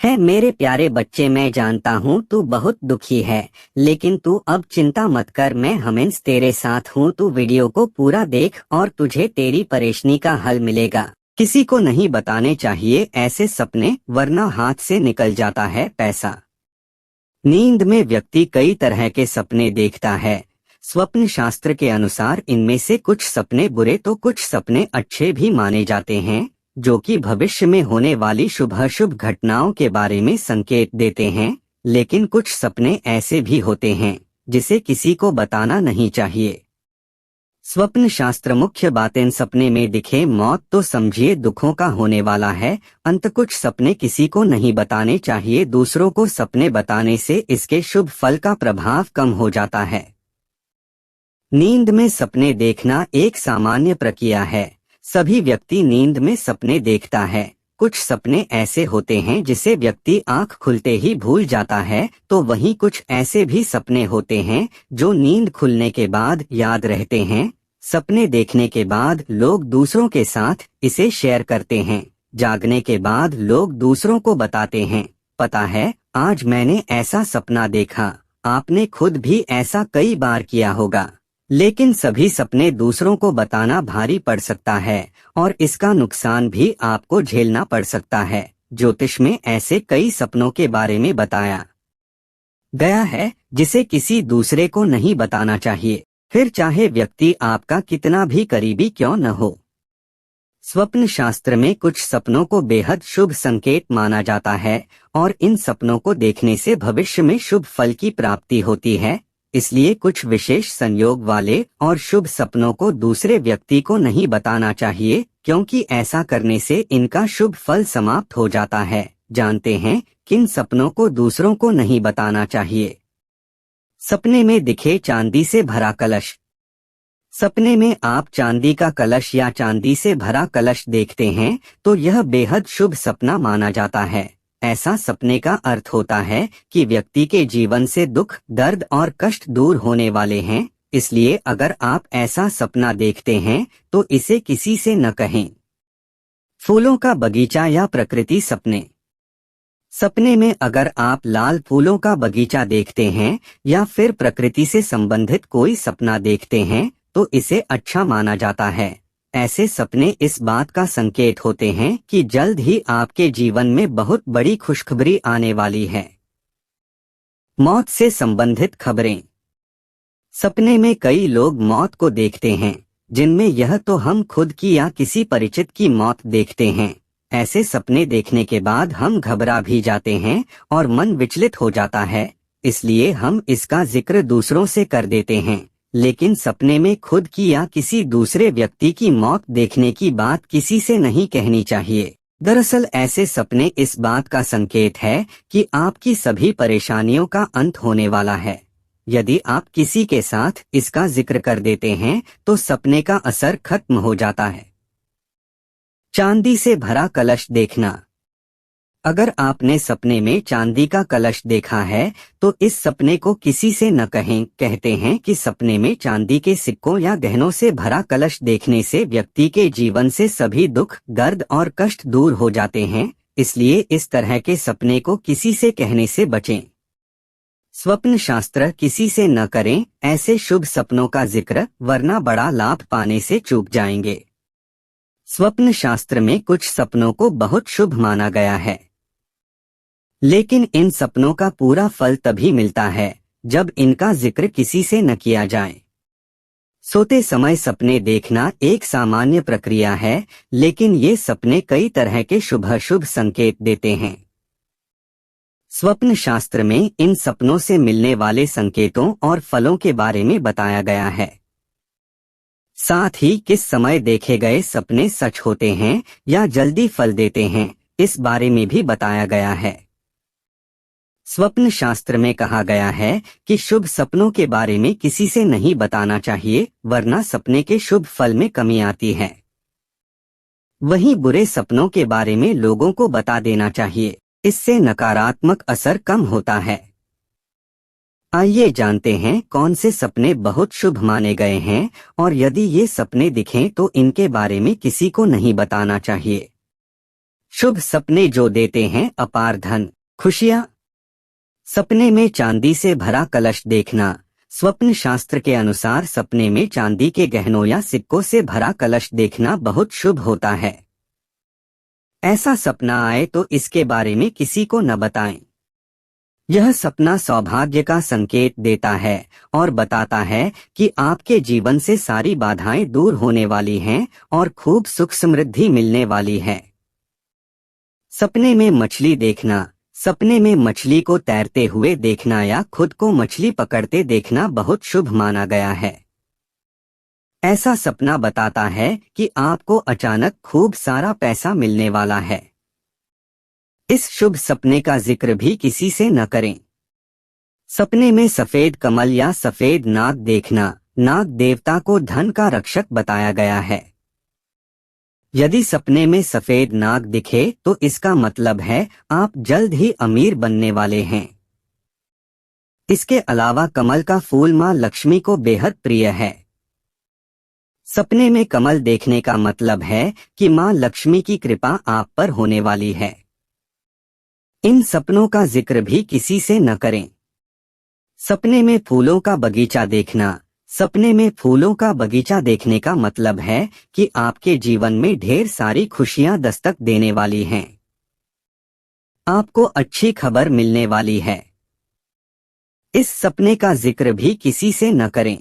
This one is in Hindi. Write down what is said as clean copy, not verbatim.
है मेरे प्यारे बच्चे, मैं जानता हूँ तू बहुत दुखी है, लेकिन तू अब चिंता मत कर। मैं हमेशा तेरे साथ हूँ। तू वीडियो को पूरा देख और तुझे तेरी परेशानी का हल मिलेगा। किसी को नहीं बताने चाहिए ऐसे सपने, वरना हाथ से निकल जाता है पैसा। नींद में व्यक्ति कई तरह के सपने देखता है। स्वप्न शास्त्र के अनुसार इनमें से कुछ सपने बुरे तो कुछ सपने अच्छे भी माने जाते हैं, जो कि भविष्य में होने वाली शुभ अशुभ घटनाओं के बारे में संकेत देते हैं। लेकिन कुछ सपने ऐसे भी होते हैं जिसे किसी को बताना नहीं चाहिए। स्वप्न शास्त्र मुख्य बातें: सपने में दिखे मौत तो समझिए दुखों का होने वाला है। अंत कुछ सपने किसी को नहीं बताने चाहिए, दूसरों को सपने बताने से इसके शुभ फल का प्रभाव कम हो जाता है। नींद में सपने देखना एक सामान्य प्रक्रिया है। सभी व्यक्ति नींद में सपने देखता है। कुछ सपने ऐसे होते हैं जिसे व्यक्ति आंख खुलते ही भूल जाता है, तो वहीं कुछ ऐसे भी सपने होते हैं जो नींद खुलने के बाद याद रहते हैं। सपने देखने के बाद लोग दूसरों के साथ इसे शेयर करते हैं। जागने के बाद लोग दूसरों को बताते हैं, पता है आज मैंने ऐसा सपना देखा। आपने खुद भी ऐसा कई बार किया होगा। लेकिन सभी सपने दूसरों को बताना भारी पड़ सकता है और इसका नुकसान भी आपको झेलना पड़ सकता है। ज्योतिष में ऐसे कई सपनों के बारे में बताया गया है जिसे किसी दूसरे को नहीं बताना चाहिए, फिर चाहे व्यक्ति आपका कितना भी करीबी क्यों न हो। स्वप्न शास्त्र में कुछ सपनों को बेहद शुभ संकेत माना जाता है और इन सपनों को देखने से भविष्य में शुभ फल की प्राप्ति होती है। इसलिए कुछ विशेष संयोग वाले और शुभ सपनों को दूसरे व्यक्ति को नहीं बताना चाहिए, क्योंकि ऐसा करने से इनका शुभ फल समाप्त हो जाता है। जानते हैं किन सपनों को दूसरों को नहीं बताना चाहिए। सपने में दिखे चांदी से भरा कलश। सपने में आप चांदी का कलश या चांदी से भरा कलश देखते हैं तो यह बेहद शुभ सपना माना जाता है। ऐसा सपने का अर्थ होता है कि व्यक्ति के जीवन से दुख, दर्द और कष्ट दूर होने वाले हैं। इसलिए अगर आप ऐसा सपना देखते हैं तो इसे किसी से न कहें। फूलों का बगीचा या प्रकृति सपने। सपने में अगर आप लाल फूलों का बगीचा देखते हैं या फिर प्रकृति से संबंधित कोई सपना देखते हैं तो इसे अच्छा माना जाता है। ऐसे सपने इस बात का संकेत होते हैं कि जल्द ही आपके जीवन में बहुत बड़ी खुशखबरी आने वाली है। मौत से संबंधित खबरें। सपने में कई लोग मौत को देखते हैं, जिनमें यह तो हम खुद की या किसी परिचित की मौत देखते हैं। ऐसे सपने देखने के बाद हम घबरा भी जाते हैं और मन विचलित हो जाता है, इसलिए हम इसका जिक्र दूसरों से कर देते हैं। लेकिन सपने में खुद की या किसी दूसरे व्यक्ति की मौत देखने की बात किसी से नहीं कहनी चाहिए। दरअसल ऐसे सपने इस बात का संकेत है कि आपकी सभी परेशानियों का अंत होने वाला है। यदि आप किसी के साथ इसका जिक्र कर देते हैं तो सपने का असर खत्म हो जाता है। चांदी से भरा कलश देखना। अगर आपने सपने में चांदी का कलश देखा है तो इस सपने को किसी से न कहें। कहते हैं कि सपने में चांदी के सिक्कों या गहनों से भरा कलश देखने से व्यक्ति के जीवन से सभी दुख, दर्द और कष्ट दूर हो जाते हैं। इसलिए इस तरह के सपने को किसी से कहने से बचें। स्वप्न शास्त्र: किसी से न करें ऐसे शुभ सपनों का जिक्र, वरना बड़ा लाभ पाने से चूक जाएंगे। स्वप्न शास्त्र में कुछ सपनों को बहुत शुभ माना गया है, लेकिन इन सपनों का पूरा फल तभी मिलता है जब इनका जिक्र किसी से न किया जाए। सोते समय सपने देखना एक सामान्य प्रक्रिया है, लेकिन ये सपने कई तरह के शुभ अशुभ संकेत देते हैं। स्वप्न शास्त्र में इन सपनों से मिलने वाले संकेतों और फलों के बारे में बताया गया है। साथ ही किस समय देखे गए सपने सच होते हैं या जल्दी फल देते हैं, इस बारे में भी बताया गया है। स्वप्न शास्त्र में कहा गया है कि शुभ सपनों के बारे में किसी से नहीं बताना चाहिए, वरना सपने के शुभ फल में कमी आती है। वहीं बुरे सपनों के बारे में लोगों को बता देना चाहिए, इससे नकारात्मक असर कम होता है। आइए जानते हैं कौन से सपने बहुत शुभ माने गए हैं और यदि ये सपने दिखें तो इनके बारे में किसी को नहीं बताना चाहिए। शुभ सपने जो देते हैं अपार धन, खुशियां। सपने में चांदी से भरा कलश देखना। स्वप्न शास्त्र के अनुसार सपने में चांदी के गहनों या सिक्कों से भरा कलश देखना बहुत शुभ होता है। ऐसा सपना आए तो इसके बारे में किसी को न बताएं। यह सपना सौभाग्य का संकेत देता है और बताता है कि आपके जीवन से सारी बाधाएं दूर होने वाली हैं और खूब सुख समृद्धि मिलने वाली है। सपने में मछली देखना। सपने में मछली को तैरते हुए देखना या खुद को मछली पकड़ते देखना बहुत शुभ माना गया है। ऐसा सपना बताता है कि आपको अचानक खूब सारा पैसा मिलने वाला है। इस शुभ सपने का जिक्र भी किसी से न करें। सपने में सफेद कमल या सफेद नाग देखना। नाग देवता को धन का रक्षक बताया गया है। यदि सपने में सफेद नाग दिखे तो इसका मतलब है आप जल्द ही अमीर बनने वाले हैं। इसके अलावा कमल का फूल मां लक्ष्मी को बेहद प्रिय है। सपने में कमल देखने का मतलब है कि मां लक्ष्मी की कृपा आप पर होने वाली है। इन सपनों का जिक्र भी किसी से न करें। सपने में फूलों का बगीचा देखना। सपने में फूलों का बगीचा देखने का मतलब है कि आपके जीवन में ढेर सारी खुशियां दस्तक देने वाली हैं। आपको अच्छी खबर मिलने वाली है। इस सपने का जिक्र भी किसी से न करें।